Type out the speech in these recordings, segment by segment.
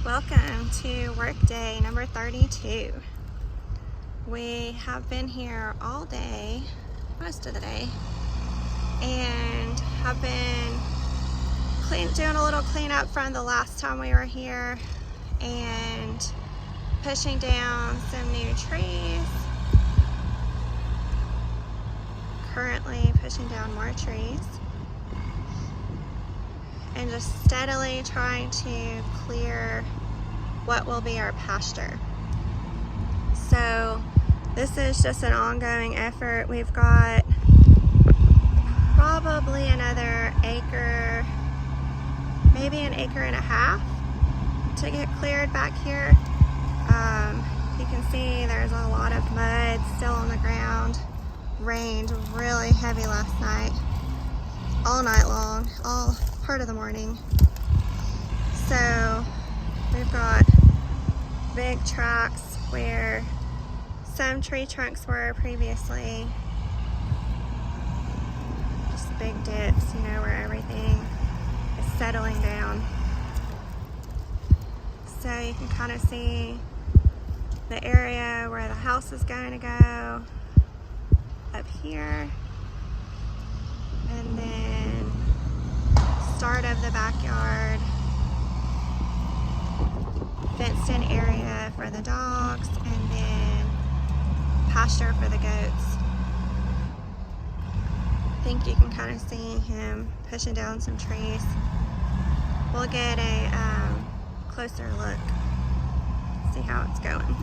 Welcome to workday number 32. We have been here all day, most of the day, and have been doing a little cleanup from the last time we were here and pushing down some new trees. Currently pushing down more trees and just steadily trying to clear what will be our pasture. So this is just an ongoing effort. We've got probably another acre, maybe an acre and a half to get cleared back here. You can see there's a lot of mud still on the ground. Rained really heavy last night, all night long, all part of the morning. So we've got big tracks where some tree trunks were previously, just big dips, you know, where everything is settling down. So you can kind of see the area where the house is going to go up here, and then start of the backyard, fenced in area for the dogs, and then pasture for the goats. I think you can kind of see him pushing down some trees. We'll get a closer look, see how it's going.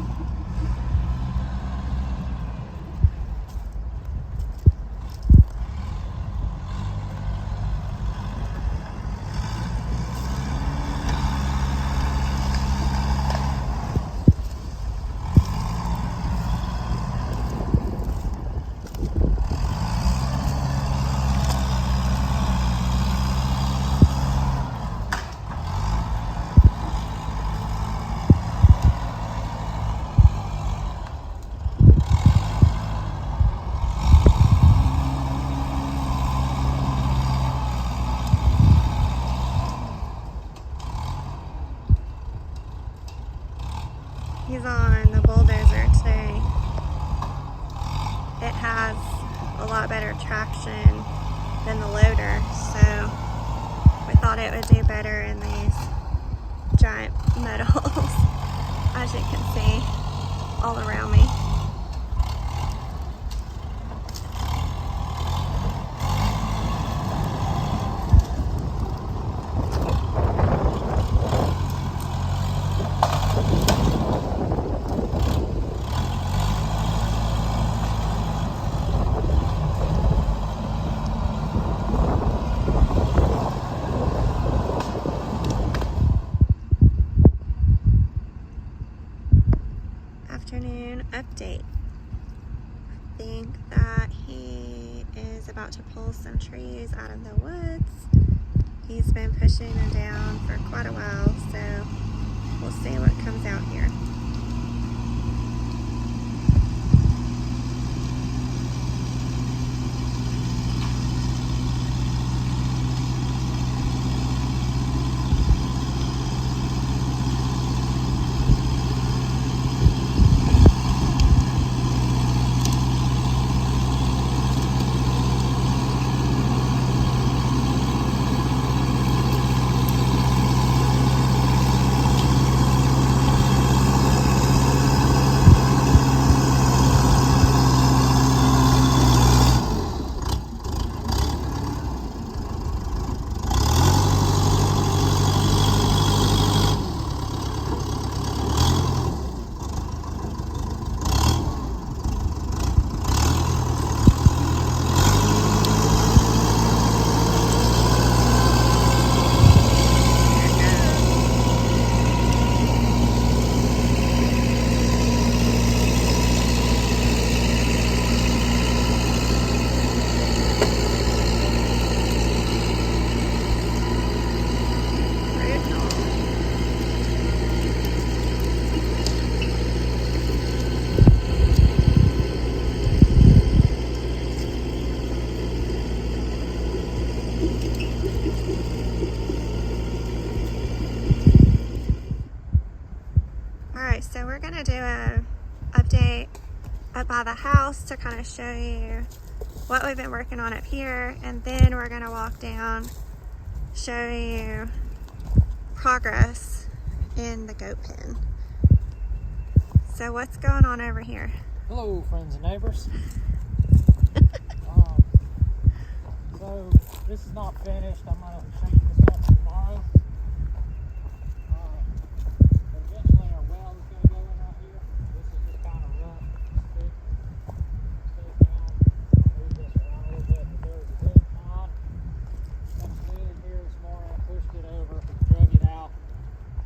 He's on the bulldozer today. It has a lot better traction than the loader, so we thought it would do better in these giant mud holes, as you can see all around me. Afternoon update. I think that he is about to pull some trees out of the woods. He's been pushing them down for quite a while, so we'll see what comes out here. so we're gonna do a update up by the house to kind of show you what we've been working on up here, and then we're gonna walk down, show you progress in the goat pen. So what's going on over here? Hello, friends and neighbors. So this is not finished. I'm going to finish this up tomorrow. But eventually our well is going to go in right here. This is just kind of rough. Stay down. Move this around a little bit. But there was a big pond. I slid in here this morning. I pushed it over, drug it out.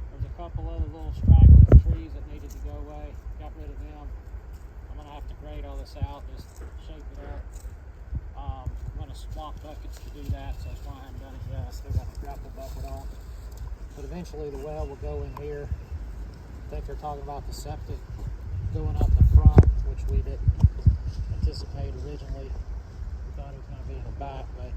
There's a couple other little straggling trees that needed to go away. Got rid of them. I'm going to have to grade all this out, just shape it up. I'm going to swap buckets to do that, so that's why I haven't done it yet. I still got the grapple bucket on. But eventually the well will go in here. I think they're talking about the septic going up the front, which we didn't anticipate originally. We thought it was going to be in the back, but...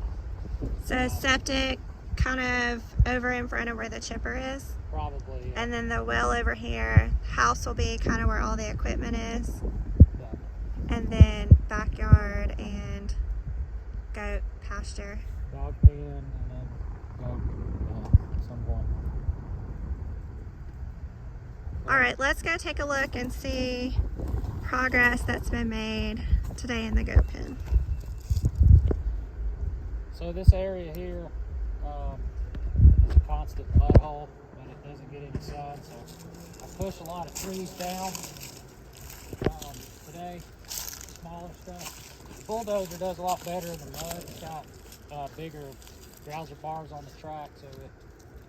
So septic kind of over in front of where the chipper is? Probably, yeah. And then the well over here, house will be kind of where all the equipment is. Yeah. And then backyard and goat pasture. Dog pen and then goat at some point. All right, let's go take a look and see progress that's been made today in the goat pen. So this area here is a constant mud hole when it doesn't get any sun. So I push a lot of trees down today, smaller stuff. The bulldozer does a lot better in the mud. It's got bigger grouser bars on the track, so it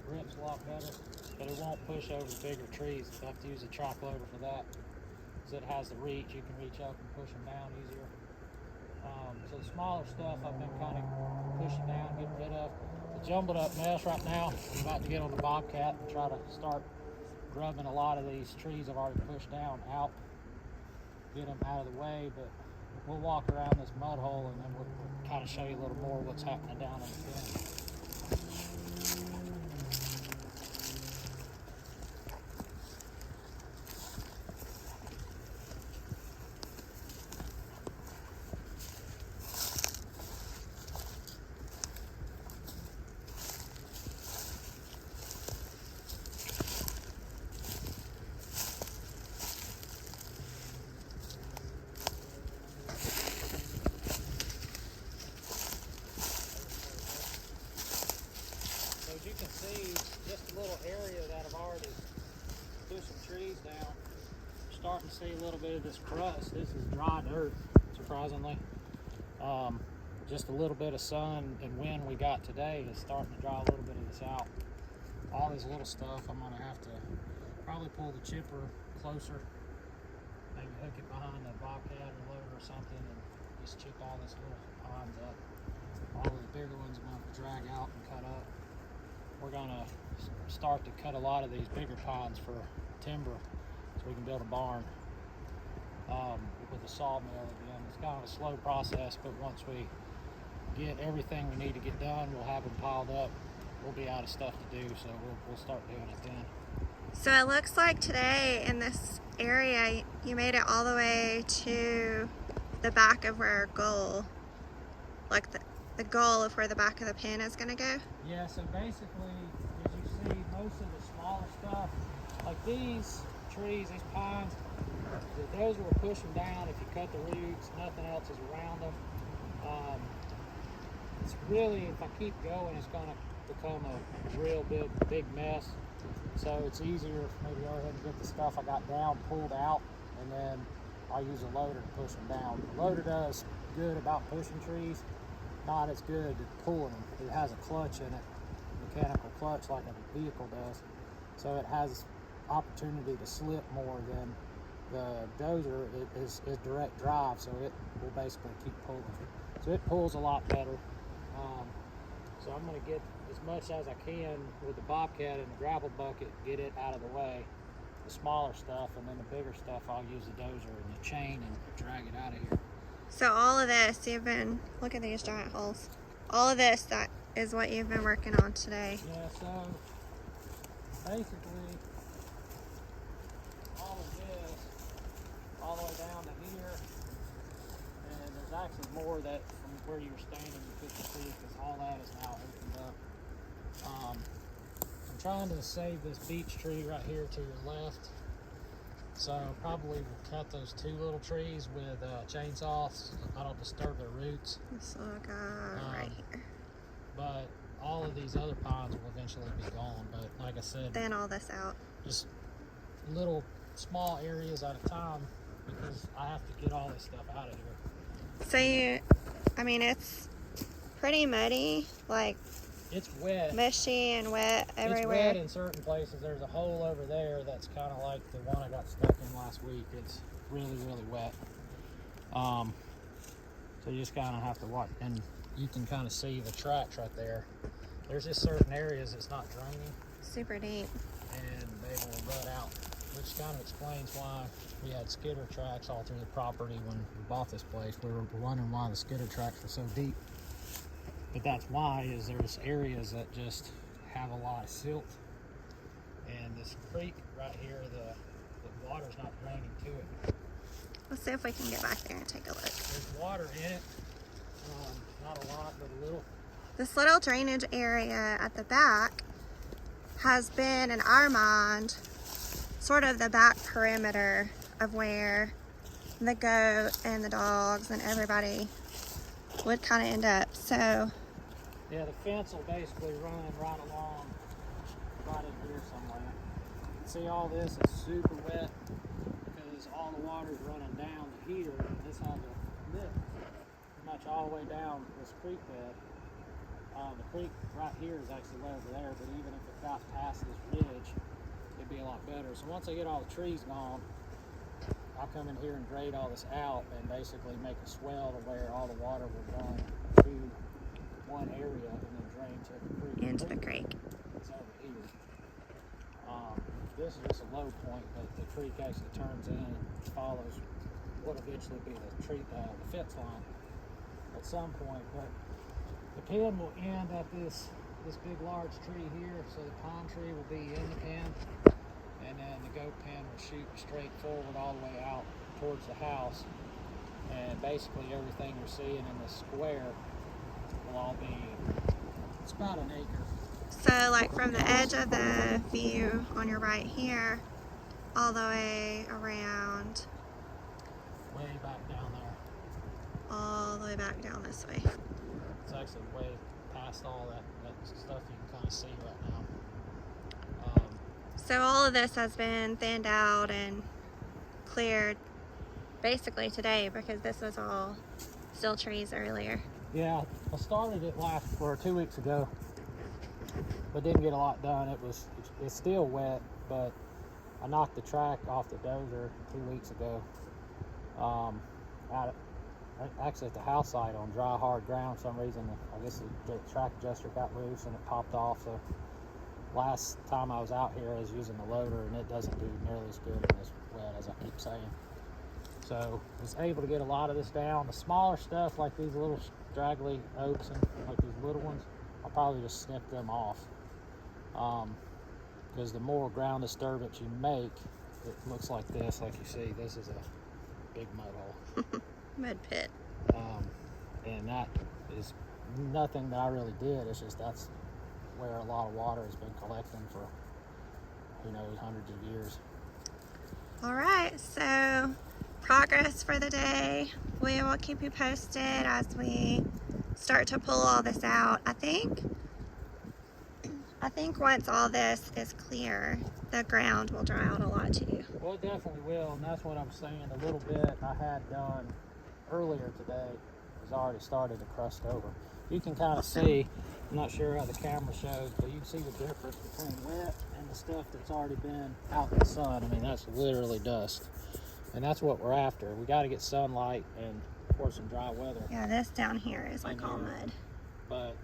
grips a lot better, but it won't push over the bigger trees. You have to use a track loader for that, because it has the reach. You can reach up and push them down easier. So the smaller stuff I've been kind of pushing down, getting rid of. The jumbled up mess right now, I'm about to get on the Bobcat and try to start grubbing a lot of these trees I've already pushed down out, get them out of the way, but we'll walk around this mud hole and then we'll kind of show you a little more what's happening down in the pen. As you can see, just a little area that I've already pushed some trees down. You're starting to see a little bit of this crust. This is dry dirt, surprisingly. Just a little bit of sun and wind we got today is starting to dry a little bit of this out. All this little stuff, I'm going to have to probably pull the chipper closer, maybe hook it behind the Bobcat or loader or something, and just chip all this little ponds up. All of the bigger ones I'm going to drag out and cut up. We're going to start to cut a lot of these bigger ponds for timber so we can build a barn with a sawmill again. It's kind of a slow process, but once we get everything we need to get done, we'll have them piled up. We'll be out of stuff to do, so we'll start doing it then. So it looks like today in this area, you made it all the way to the back of where our goal, like the goal of where the back of the pen is going to go? Yeah, so basically, as you see, most of the smaller stuff, like these trees, these pines, those were pushing down. If you cut the roots, nothing else is around them. It's really, if I keep going, it's going to become a real big mess. So it's easier for me to go ahead and get the stuff I got down pulled out, and then I'll use a loader to push them down. The loader does good about pushing trees, not as good at pulling them. It has a clutch in it, mechanical clutch like a vehicle does. So it has opportunity to slip more than the dozer is direct drive, so it will basically keep pulling. So it pulls a lot better. So I'm going to get as much as I can with the Bobcat and the gravel bucket, get it out of the way, the smaller stuff, and then the bigger stuff I'll use the dozer and the chain and drag it out of here. So all of this, look at these giant holes. All of this, that is what you've been working on today. Yeah, so basically all of this all the way down to here. And there's actually more that from where you were standing you couldn't see because all that is now opened up. I'm trying to save this beech tree right here to your left. So probably we'll cut those two little trees with chainsaws. I don't disturb their roots. This little guy right here. But all of these other pines will eventually be gone. But like I said, Thin all this out. just little small areas at a time because I have to get all this stuff out of here. So I mean, it's pretty muddy, like It's wet. mushy and wet everywhere. It's wet in certain places. There's a hole over there that's kind of like the one I got stuck in last week. It's really, really wet. So you just kind of have to watch, and you can kind of see the tracks right there. There's just certain areas it's not draining, Super deep. and they will rut out, which kind of explains why we had skidder tracks all through the property when we bought this place. We were wondering why the skidder tracks were so deep. But that's why, is there's areas that just have a lot of silt. And this creek right here, the water's not draining to it. Let's see if we can get back there and take a look. There's water in it, not a lot, but a little. This little drainage area at the back has been, in our mind, sort of the back perimeter of where the goat and the dogs and everybody would kind of end up. So Yeah, the fence will basically run right along, right in here somewhere. See, all this is super wet because all the water's running down to here, and this has a lip pretty much all the way down this creek bed. The creek right here is actually way over there, but even if it got past this ridge, it'd be a lot better. So once I get all the trees gone, I'll come in here and grade all this out and basically make a swell to where all the water will run to one area and then drain to the creek. into the creek. It's over here. This is just a low point, but the creek actually turns in and follows what will eventually be the fence line at some point. But the pen will end at this big large tree here, so the pine tree will be in the pen, and then the goat pen will shoot straight forward all the way out towards the house. And basically everything you're seeing in the square will all be, it's about an acre. So like from the edge of the view on your right here, all the way around, Way back down there. all the way back down this way. It's actually way past all that stuff you can kind of see right now. So all of this has been thinned out and cleared basically today because this was all still trees earlier. Yeah, I started it 2 weeks ago, but didn't get a lot done. It's still wet, but I knocked the track off the dozer 2 weeks ago. Actually at the house site on dry, hard ground. For some reason, I guess the track adjuster got loose and it popped off. So last time I was out here, I was using the loader, and it doesn't do nearly as good in this wet as I keep saying. So I was able to get a lot of this down. The smaller stuff, like these little straggly oaks and like these little ones, I'll probably just snip them off. Because the more ground disturbance you make, it looks like this. Like you see, this is a big mud hole. Mud pit. And that is nothing that I really did. It's just that's where a lot of water has been collecting for, who knows, hundreds of years. All right, so progress for the day. We will keep you posted as we start to pull all this out. I think once all this is clear, the ground will dry out a lot too. Well, it definitely will, and that's what I'm saying. The little bit I had done earlier today has already started to crust over. You can kind of see, I'm not sure how the camera shows, but you can see the difference between wet and the stuff that's already been out in the sun. I mean, that's literally dust. And that's what we're after. We got to get sunlight and, of course, some dry weather. Yeah, this down here is like all mud. But,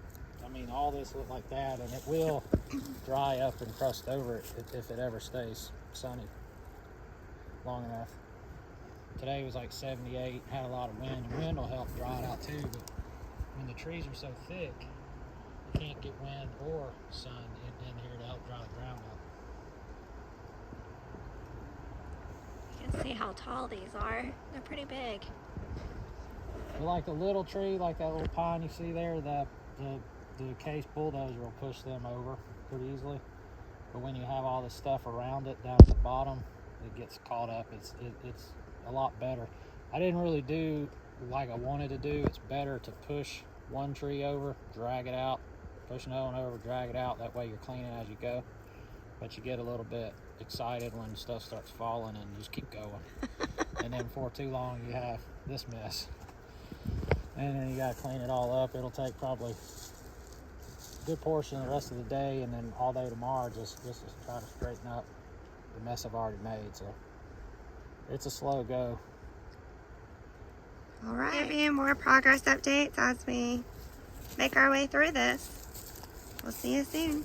I mean, all this looked like that, and it will dry up and crust over if it ever stays sunny long enough. Today was like 78, had a lot of wind. The wind will help dry it out too, but when the trees are so thick, you can't get wind or sun in here to help dry the ground see how tall these are. They're pretty big. But like the little tree, like that little pine you see there, the case bulldozer will push them over pretty easily. But when you have all this stuff around it down at the bottom, it gets caught up. It's a lot better. I didn't really do like I wanted to do. It's better to push one tree over, drag it out, push another one over, drag it out. That way you're cleaning as you go. But you get a little bit excited when stuff starts falling and you just keep going. And then before too long you have this mess. And then you gotta clean it all up. It'll take probably a good portion of the rest of the day and then all day tomorrow just to try to straighten up the mess I've already made. So it's a slow go. All right. Give you more progress updates as we make our way through this. We'll see you soon.